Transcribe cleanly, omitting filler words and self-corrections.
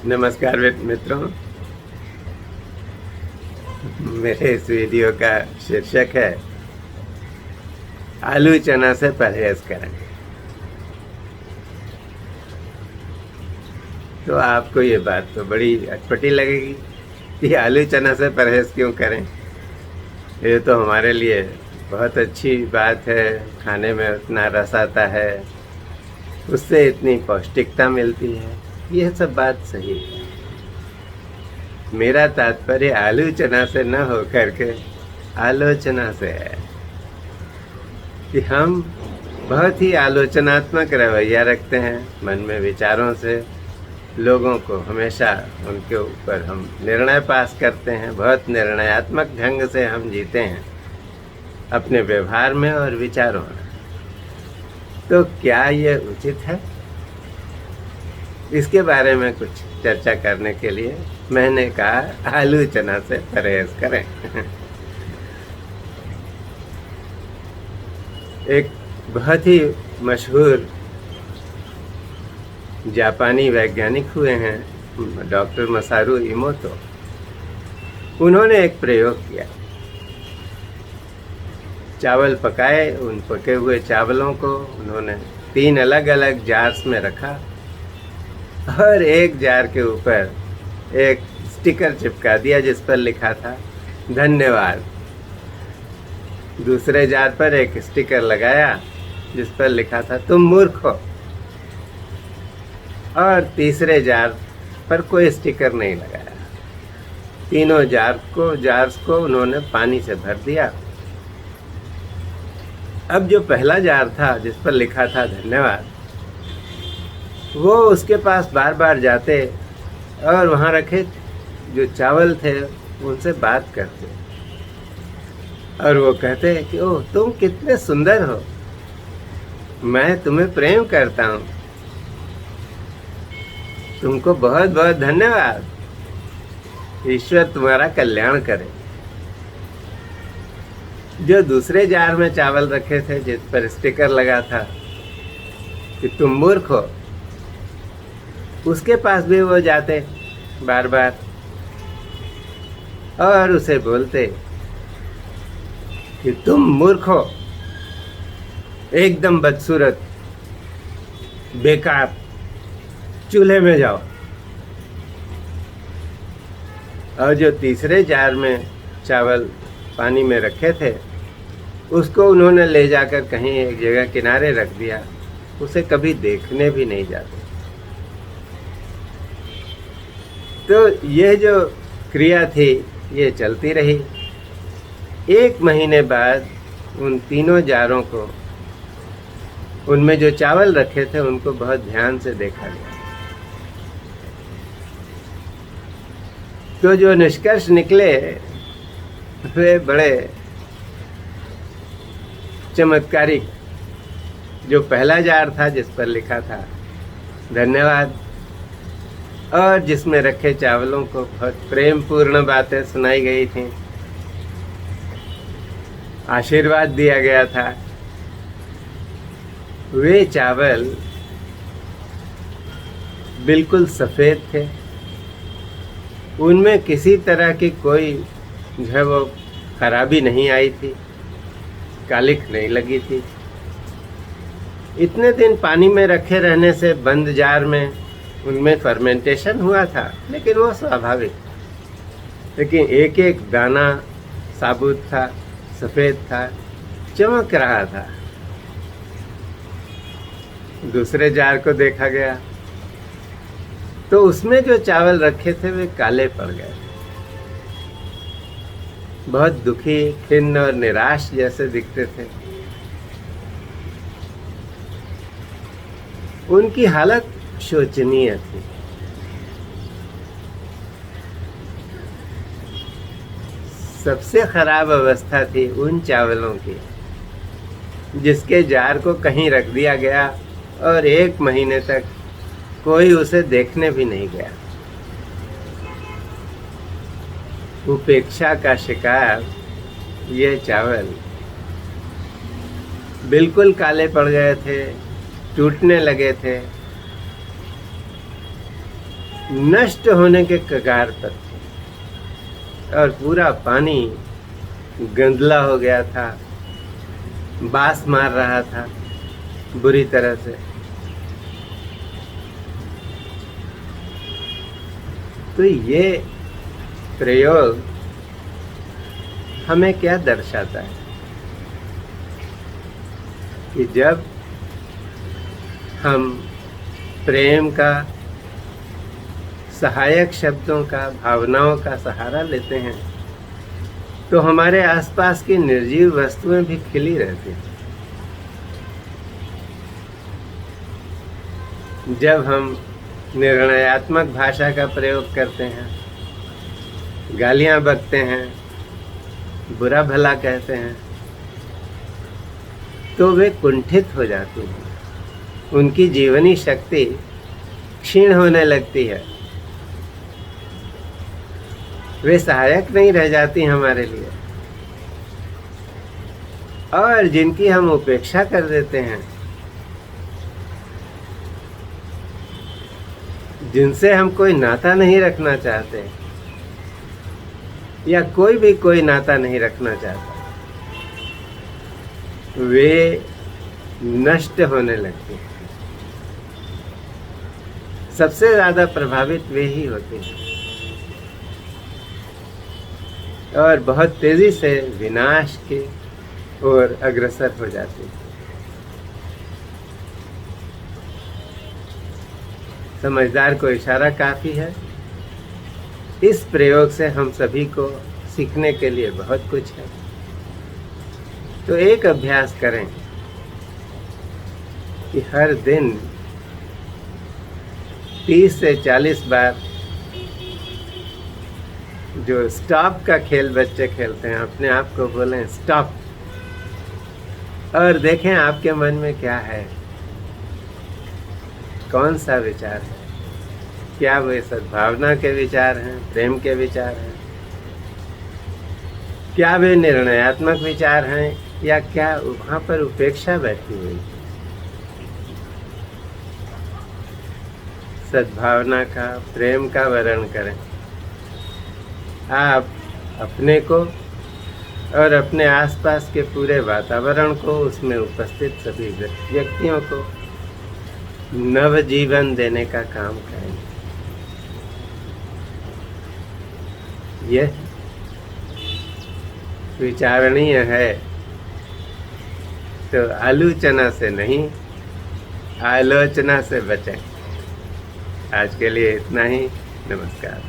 नमस्कार मित्रों। मेरे इस वीडियो का शीर्षक है आलू चना से परहेज करें। तो आपको ये बात तो बड़ी अटपटी लगेगी कि आलू चना से परहेज क्यों करें। ये तो हमारे लिए बहुत अच्छी बात है, खाने में उतना रस आता है, उससे इतनी पौष्टिकता मिलती है। यह सब बात सही है। मेरा तात्पर्य आलू चना से न होकर के आलोचना से है कि हम बहुत ही आलोचनात्मक रवैया रखते हैं मन में, विचारों से लोगों को हमेशा उनके ऊपर हम निर्णय पास करते हैं। बहुत निर्णयात्मक ढंग से हम जीते हैं अपने व्यवहार में और विचारों में। तो क्या ये उचित है? इसके बारे में कुछ चर्चा करने के लिए मैंने कहा आलू चना से परहेज करें। एक बहुत ही मशहूर जापानी वैज्ञानिक हुए हैं डॉक्टर मसारू इमोतो। उन्होंने एक प्रयोग किया। चावल पकाए, उन पके हुए चावलों को उन्होंने 3 अलग अलग जार्स में रखा और एक जार के ऊपर एक स्टिकर चिपका दिया जिस पर लिखा था धन्यवाद। दूसरे जार पर एक स्टिकर लगाया जिस पर लिखा था तुम मूर्ख हो। और तीसरे जार पर कोई स्टिकर नहीं लगाया। तीनों जार्स को उन्होंने पानी से भर दिया। अब जो पहला जार था जिस पर लिखा था धन्यवाद, वो उसके पास बार बार जाते और वहाँ रखे जो चावल थे उनसे बात करते और वो कहते कि ओह तुम कितने सुंदर हो, मैं तुम्हें प्रेम करता हूँ, तुमको बहुत बहुत धन्यवाद, ईश्वर तुम्हारा कल्याण करे। जो दूसरे जार में चावल रखे थे जिस पर स्टिकर लगा था कि तुम मूर्ख हो, उसके पास भी वो जाते बार बार और उसे बोलते कि तुम मूर्ख हो, एकदम बदसूरत, बेकार, चूल्हे में जाओ। और जो तीसरे जार में चावल पानी में रखे थे उसको उन्होंने ले जाकर कहीं एक जगह किनारे रख दिया, उसे कभी देखने भी नहीं जाते। तो यह जो क्रिया थी ये चलती रही। 1 महीने बाद उन तीनों जारों को, उनमें जो चावल रखे थे उनको बहुत ध्यान से देखा गया। तो जो निष्कर्ष निकले वे बड़े चमत्कारिक। जो पहला जार था जिस पर लिखा था धन्यवाद और जिसमें रखे चावलों को बहुत प्रेम पूर्ण बातें सुनाई गई थी, आशीर्वाद दिया गया था, वे चावल बिल्कुल सफ़ेद थे। उनमें किसी तरह की कोई जो है वो खराबी नहीं आई थी, कालिख नहीं लगी थी। इतने दिन पानी में रखे रहने से बंद जार में उनमें फर्मेंटेशन हुआ था, लेकिन वो स्वाभाविक। लेकिन एक एक दाना साबुत था, सफ़ेद था, चमक रहा था। दूसरे जार को देखा गया तो उसमें जो चावल रखे थे वे काले पड़ गए, बहुत दुखी, खिन्न और निराश जैसे दिखते थे। उनकी हालत शोचनीय थी। सबसे खराब अवस्था थी उन चावलों की जिसके जार को कहीं रख दिया गया और 1 महीने तक कोई उसे देखने भी नहीं गया। उपेक्षा का शिकार ये चावल बिल्कुल काले पड़ गए थे, टूटने लगे थे। नष्ट होने के कगार पर और पूरा पानी गंदला हो गया था, बास मार रहा था बुरी तरह से। तो ये प्रयोग हमें क्या दर्शाता है कि जब हम प्रेम का, सहायक शब्दों का, भावनाओं का सहारा लेते हैं तो हमारे आसपास की निर्जीव वस्तुएं भी खिली रहती हैं। जब हम निर्णयात्मक भाषा का प्रयोग करते हैं, गालियां बकते हैं, बुरा भला कहते हैं, तो वे कुंठित हो जाती हैं, उनकी जीवनी शक्ति क्षीण होने लगती है, वे सहायक नहीं रह जाती हमारे लिए। और जिनकी हम उपेक्षा कर देते हैं, जिनसे हम कोई नाता नहीं रखना चाहते या कोई भी कोई नाता नहीं रखना चाहता, वे नष्ट होने लगते हैं। सबसे ज़्यादा प्रभावित वे ही होते हैं और बहुत तेज़ी से विनाश की ओर अग्रसर हो जाते हैं। समझदार को इशारा काफ़ी है। इस प्रयोग से हम सभी को सीखने के लिए बहुत कुछ है। तो एक अभ्यास करें कि हर दिन 30 से 40 बार जो स्टॉप का खेल बच्चे खेलते हैं, अपने आप को बोलें स्टॉप, और देखें आपके मन में क्या है, कौन सा विचार है, क्या वे सद्भावना के विचार हैं, प्रेम के विचार हैं, क्या वे निर्णयात्मक विचार हैं, या क्या वहाँ पर उपेक्षा बैठी हुई। सद्भावना का, प्रेम का वर्ण करें। आप अपने को और अपने आसपास के पूरे वातावरण को, उसमें उपस्थित सभी व्यक्तियों को नव जीवन देने का काम करें। यह विचारणीय है, तो आलोचना से नहीं, आलोचना से बचें। आज के लिए इतना ही। नमस्कार।